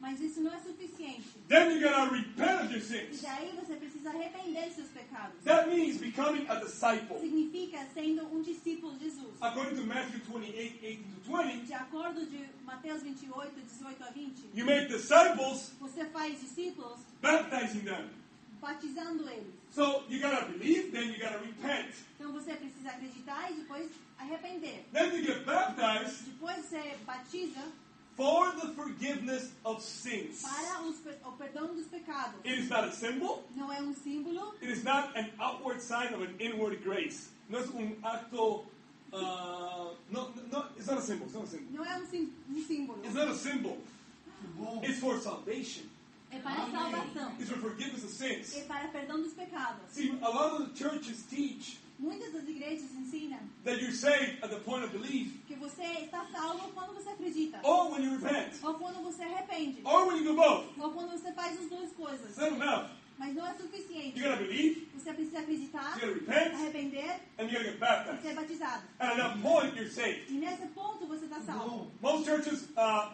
Mas isso não é suficiente. Then you gotta repent of your E sins. daí você precisa arrepender de seus pecados. That means becoming a disciple. Significa sendo um discípulo de Jesus. According to Matthew 28:18-20, De acordo de Mateus 28, 18 a 20, you make disciples, você faz discípulos baptizing them. batizando eles. So you gotta believe, then you gotta repent. Então você precisa acreditar e depois arrepender. Then you get baptized, Depois você batiza, for the forgiveness of sins. para o perdão dos pecados. It is not a symbol. Não é um símbolo, It is not an outward sign of an inward grace. No es un acto. It's not a symbol. It's not a symbol. não é um símbolo. It's not a symbol. Que bom. It's for salvation. É para salvação. It's for forgiveness of sins. É para perdão dos pecados. See, a lot of the churches teach Muitas das igrejas ensinam that you're saved at the point of belief, que você está salvo quando você acredita. or when you repent, Ou quando você arrepende. or when you do both. Ou quando você faz as duas coisas. It's not enough. Mas não é suficiente. You gotta believe, Você precisa acreditar, you gotta repent, arrepender and you gotta get e baptized. ser batizado. At that point, you're saved. E nesse ponto você está salvo. Most churches,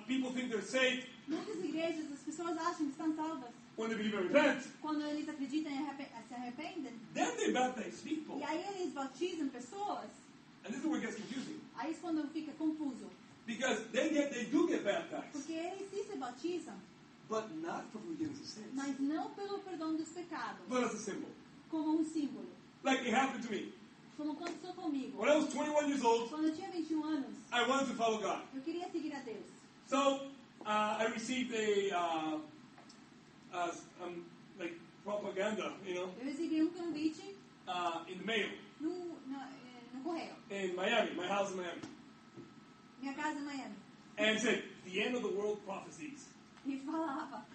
people think they're saved Muitas igrejas, as pessoas acham que estão salvas when they believe and repent. quando eles acreditam e se arrependem. Then they baptize people. E aí eles batizam pessoas. And this is where it gets confusing. Aí é quando fica confuso. Because they do get baptized, Porque eles sim se batizam, but not for forgiveness of sins. mas não pelo perdão dos pecados, But as a symbol. como um símbolo. Like it happened to me. Como aconteceu comigo. When I was 21 years old, Quando eu tinha 21 anos, I wanted to follow God. eu queria seguir a Deus. So I received like propaganda, Eu recebi um convite in the mail no correio. in Miami, my house in Miami, Minha casa em Miami. and it said the end of the world prophecies. E falava,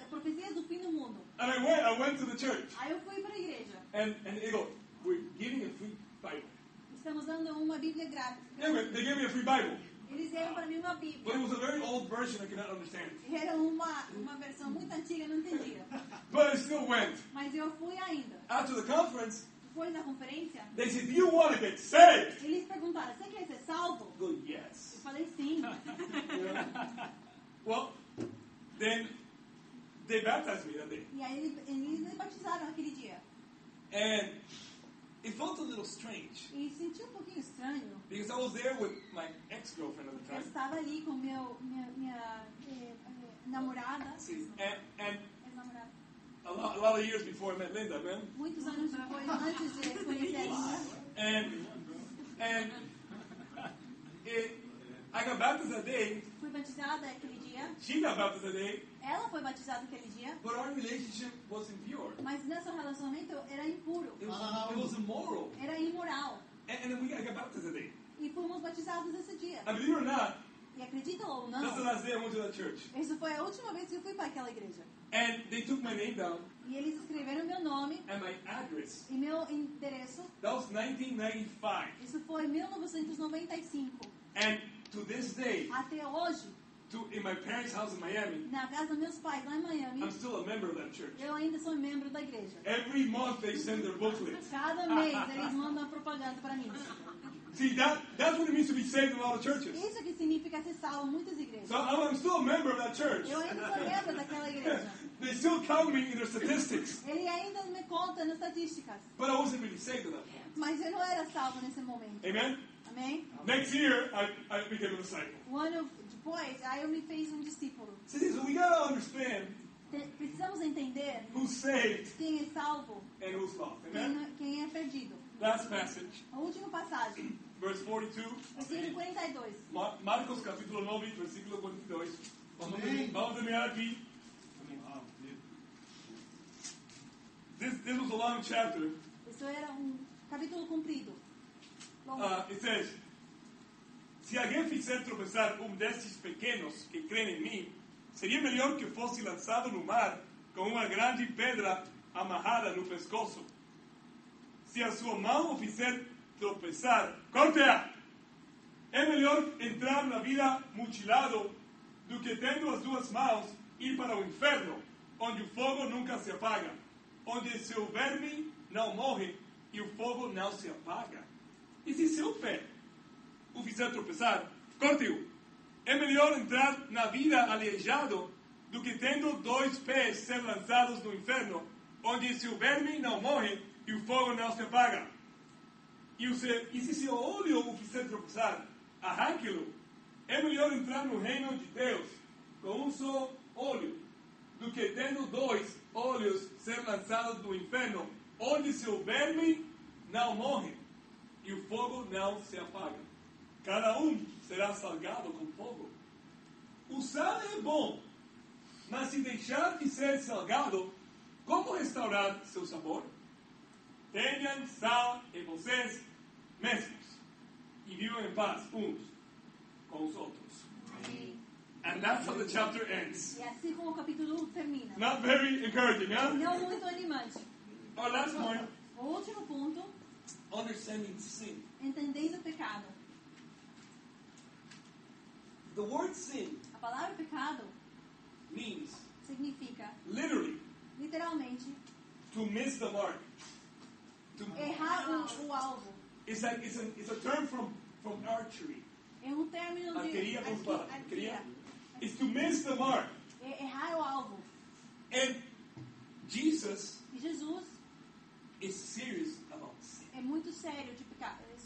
profecias do fim do mundo. And I went to the church, Aí eu fui para a igreja. and they go, we're giving a free Bible. Estamos dando uma Bíblia grátis. Anyway, they gave me a free Bible, Eles deram para mim uma but it Bíblia. was a very old version I could not understand. Era uma versão muito antiga, eu não entendia. But I still went. Mas eu fui ainda. After the conference, Depois da conferência, they said, do you want to get saved? eles perguntaram, você quer ser salvo? I go, yes. Eu falei sim. You know? Well, then they baptized me that day. E aí eles me batizaram aquele dia. And it felt a little strange E senti um pouquinho estranho. because I was there with my ex-girlfriend at the Eu time. estava ali com minha namorada. And Ex-namorada. a lot of years before I met Linda, man. Muitos anos depois, antes de conhecer a Linda. And I got baptized that day. Fui batizada aquele dia. She got baptized that day. Ela foi batizada aquele dia. But our relationship was impure. Mas nesse relacionamento era impuro. It was immoral. Era imoral. And then I got baptized that day. E fomos batizados esse dia. And believe it or not, E acreditam ou that's the não, last day I went to that church. essa foi a última vez que eu fui para aquela igreja. And they took my name down E eles escreveram meu nome and my address. e meu endereço. That was 1995. Isso foi em 1995. And to this day, Até hoje, in my parents' house in Miami, na casa dos meus pais, lá em Miami, I'm still a member of that church. eu ainda sou membro da igreja. Every month they send their booklets. Cada mês eles mandam propaganda para mim. See, that's what it means to be saved in a lot of churches. Isso que significa ser salvo em muitas igrejas. So I'm still a member of that church. Eu ainda sou membro daquela igreja. They still count me in their statistics. Ele ainda me conta nas estatísticas. But I wasn't really saved at that point. Mas eu não era salvo nesse momento. Amen? Amém? Next year, I became a disciple. Um ano depois, aí eu me fiz um discípulo. So we got to understand Precisamos entender who's saved quem é salvo, and who's lost. Amen? quem é perdido. Last passage, A última passagem, verse 42. versículo 42. Marcos capítulo 9, versículo 42. Vamos terminar aqui. This was a long chapter. Isso era capítulo comprido. Longo. It says, se alguém fizer tropeçar destes pequenos que creem em mim, seria melhor que fosse lançado no mar com uma grande pedra amarrada no pescoço. Se a sua mão o fizer tropeçar, corte-a. É melhor entrar na vida mutilado do que tendo as duas mãos ir para o inferno, onde o fogo nunca se apaga, onde seu verme não morre e o fogo não se apaga. E se seu pé o fizer tropeçar, corte-o. É melhor entrar na vida aleijado do que tendo 2 pés ser lançados no inferno, onde seu verme não morre e o fogo não se apaga. E se seu olho o fizer tropeçar, arranque-lo. É melhor entrar no reino de Deus com um só olho, do que tendo 2 olhos ser lançados no inferno, onde seu verme não morre e o fogo não se apaga. Cada um será salgado com fogo. o sal é bom, mas se deixar de ser salgado, como restaurar seu sabor? Tenham sal em vocês mesmos e vivam em paz uns com os outros. Amém. And that's how the chapter ends. E assim como o capítulo termina. Not very encouraging, huh? Não muito animante. Our last point, O último ponto, understanding sin. entendendo o pecado. The word sin A palavra pecado means, significa, literally, literalmente, to miss the mark. To, errar o alvo. it's a term from archery. É um término de Arqueria, vamos falar. arqueria. It's to miss the mark. É errar o alvo. And Jesus E Jesus is serious about sin. é muito sério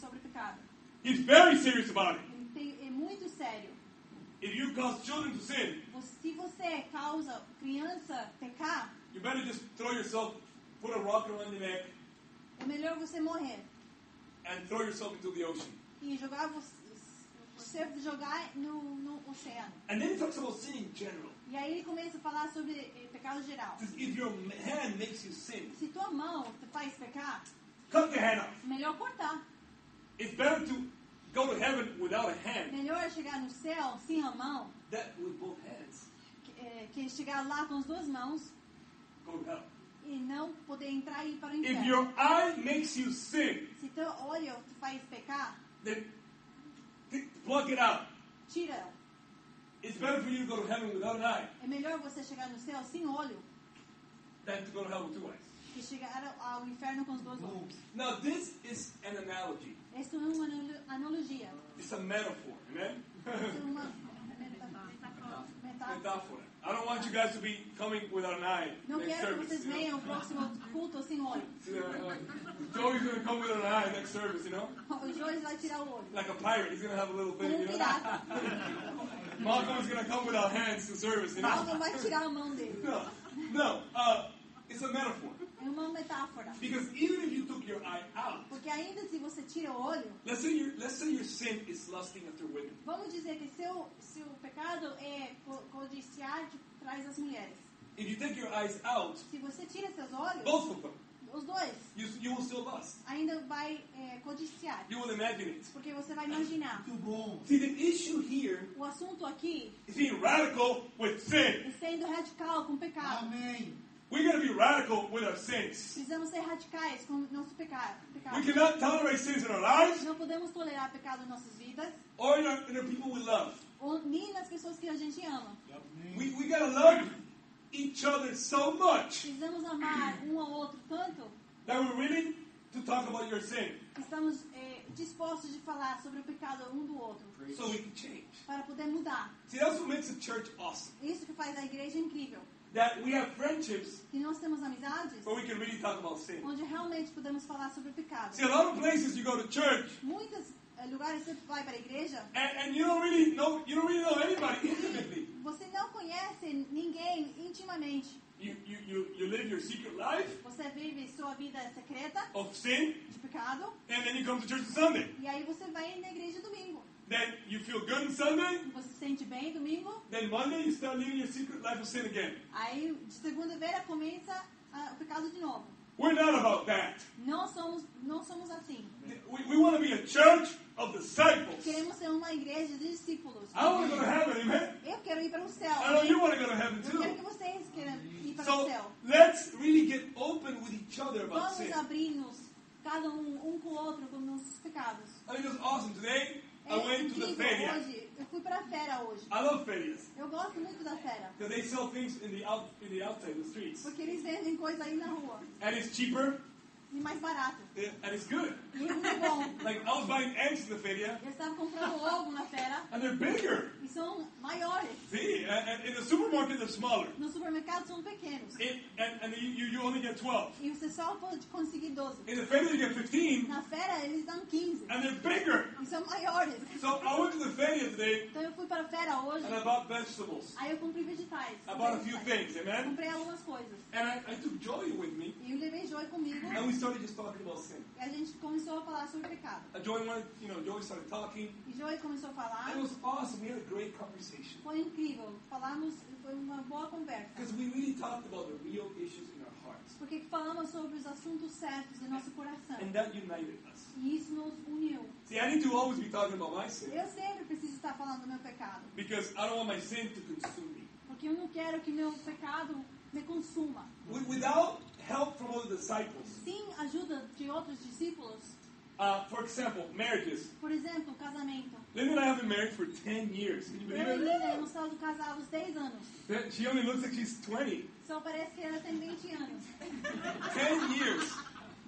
sobre pecado. He's very serious about it. É muito sério. If you cause children to sin, Se você causa criança pecar, you better just throw yourself, put a rock around your neck, é melhor você morrer and throw yourself into the ocean. e você jogar no oceano. And then he talks about sin in general. E aí ele começa a falar sobre pecado geral. Says, if your hand makes you sin, Se tua mão te faz pecar, cut the hand off. melhor cortar. It's better to go to heaven without a hand Melhor chegar no céu sem a mão than with both hands que chegar lá com as duas mãos go to hell. e não poder entrar e ir para o If inferno. your eye makes you sin, Se teu olho te faz pecar, then plug it out. tira. It's better for you to go to heaven without an eye É melhor você chegar no céu sem olho than to go to hell with two eyes. que chegar ao inferno com os dois olhos. Now, this is an analogy. Isso é uma analogia. It's a metaphor. Amen? Isso é uma metáfora. Metaphor. I don't want you guys to be coming without an eye Não next quero que service. vocês You know? venham ao próximo culto sem olho. Joey's going to come without an eye next service, you know? O Joyce vai tirar o olho. Like a pirate. He's going to have a little Como thing, you know? pirata. Malcolm is going to come without hands to service, you know? Malcolm vai tirar a mão dele. No. It's a metaphor. É uma metáfora. Because even if you took your eye out, Porque ainda se você tira o olho, let's say your sin is lusting after women. vamos dizer que seu pecado é codiciar de trás das mulheres. If you take your eyes out, Se você tira seus olhos, both of them, os dois, you will still lust. ainda vai codiciar. You will imagine it. Porque você vai imaginar. Muito bom. See, the issue here O assunto aqui is being radical with sin. é sendo radical com o pecado. Amém. We got to be radical with our sins. Precisamos ser radicais com o nosso pecado. We cannot tolerate sins in our lives Não podemos tolerar pecado em nossas vidas, or in the people we love. ou nem nas pessoas que a gente ama. Amém. We got to love each other so much Precisamos amar um ao outro tanto that we're willing to talk about your sin que estamos dispostos de falar sobre o pecado um do outro, so we can change. para poder mudar. See, that's what makes the church awesome. Isso que faz a igreja incrível. That we have friendships Que nós temos amizades where we can really talk about sin. onde realmente podemos falar sobre o pecado. See, a lot of places you go to church Muitos lugares você vai para a igreja, and you don't really know anybody intimately. você não conhece ninguém intimamente. You live your secret life Você vive sua vida secreta of sin, de pecado and then you come to church on Sunday. e aí você vai na igreja domingo. Then you feel good on Sunday. Você se sente bem domingo. Then Monday you start living your secret life of sin again. Aí de segunda-feira começa o pecado de novo. We're not about that. Não somos assim. We want to be a church of disciples. Queremos ser uma igreja de discípulos. I want to go to heaven, amen? Eu quero ir para o céu. I know you want to go to heaven Eu quero que too. vocês queiram ir para o So céu. let's really get open with each other about Vamos sin. abrir-nos, cada um com o outro, com nossos pecados. I think it's awesome. Today I went to the incrível feria. hoje. Eu fui para a feira hoje. I love ferias Eu gosto muito da feira. because they sell things in the outside, the streets, Porque eles vendem coisa aí na rua. and it's cheaper E mais barato. and it's good. E muito bom. Like I was buying eggs in the feria, Eu estava comprando ovo na feira. and they're bigger. E são maiores. See, and in the supermarket they're smaller. No supermercado são pequenos. And you only get 12. E você só pode conseguir 12. In the feria you get 15, Na feira eles dão 15. And they're bigger. E são maiores. So I went to the feria today Então eu fui para a feira hoje. and I bought vegetables. Aí eu comprei vegetais. I bought a few things, amen? Comprei algumas coisas. And I took Joey with me, E eu levei Joy comigo. and we started just talking about sin. E a gente começou a falar sobre pecado. Joey started talking. E Joy começou a falar. And it was awesome. We had a great conversation. Foi incrível. Falamos, foi uma boa conversa. Because we really talked about the real issues in our hearts. Porque falamos sobre os assuntos certos do nosso coração. And that united us. E isso nos uniu. See, I need to always be talking about my sin. Eu sempre preciso estar falando do meu pecado. Because I don't want my sin to consume me. Porque eu não quero que meu pecado me consuma. Without help from other disciples. Sem ajuda de outros discípulos. For example, marriages. Por exemplo, casamento. Linda and I have been married for 10 years. Can you believe Eu e it? Linda hemos estado casados 10 anos. She only looks like she's 20. Só parece que ela tem 20 anos. 10 years.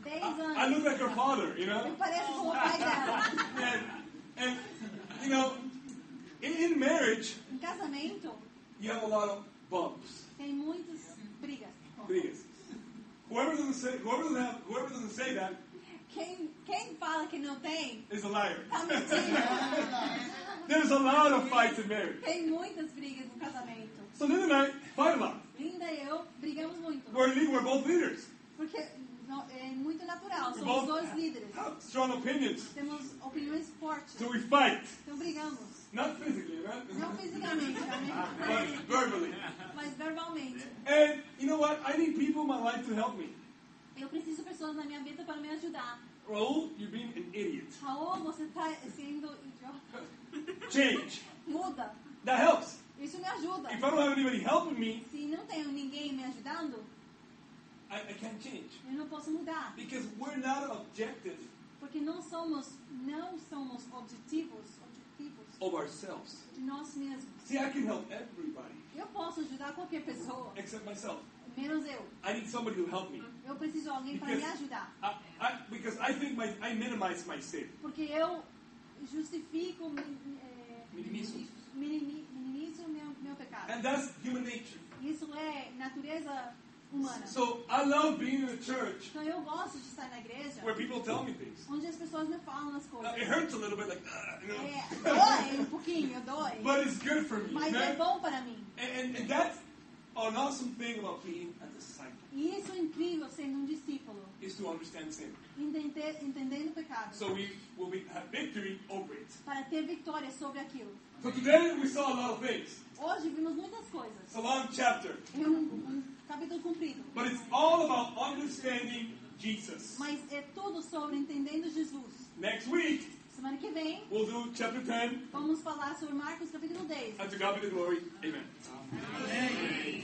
10 I look anos. like her father, you know? Eu pareço com o pai dela. And you know, in marriage, Em casamento, you have a lot of bumps. tem muitas brigas. Biggest. Whoever doesn't say that Quem fala que não tem, is a liar. tá mentindo. There's a lot of fights in marriage. Tem muitas brigas no casamento. So Linda and I fight a lot. Linda e eu brigamos muito. We're both leaders. Porque é muito natural, We somos both dois líderes. have strong opinions. Temos opiniões fortes. So we fight. Então brigamos. Not physically, right? Não fisicamente, But verbally. mas verbalmente. And you know what? I need people in my life to help me. Eu preciso de pessoas na minha vida para me ajudar. Raul, you're being an idiot. Raul, você está sendo idiota. Change. Muda. That helps. Isso me ajuda. If I don't have anybody helping me, Se não tenho ninguém me ajudando, I can't change. eu não posso mudar. Because we're not objective Porque não somos objetivos of ourselves. de nós mesmos. See, I can help everybody Eu posso ajudar qualquer pessoa, except myself. menos eu. I need somebody to help me. Eu preciso de alguém para me ajudar. Because I think I minimize my sin. Porque eu justifico, Minimizo. minimizo meu pecado. And that's human nature. Isso é natureza humana. So I love being in a church Então eu gosto de estar na igreja where people tell me things. onde as pessoas me falam as coisas. It hurts a little bit, like, you know. Dói pouquinho, dói. But it's good for me. Mas é bom para mim. And that's an awesome thing about being a disciple, E isso é incrível sendo discípulo. is to understand sin. Entendendo o pecado. So we have victory over it. Para ter vitória sobre aquilo. So today we saw a lot of things. Hoje vimos muitas coisas. It's a long chapter. É um capítulo comprido. But it's all about understanding Jesus. Mas é tudo sobre entendendo Jesus. Next week, Semana que vem, we'll do chapter 10. vamos falar sobre Marcos capítulo 10. And to God be the glory. Amen. Amém.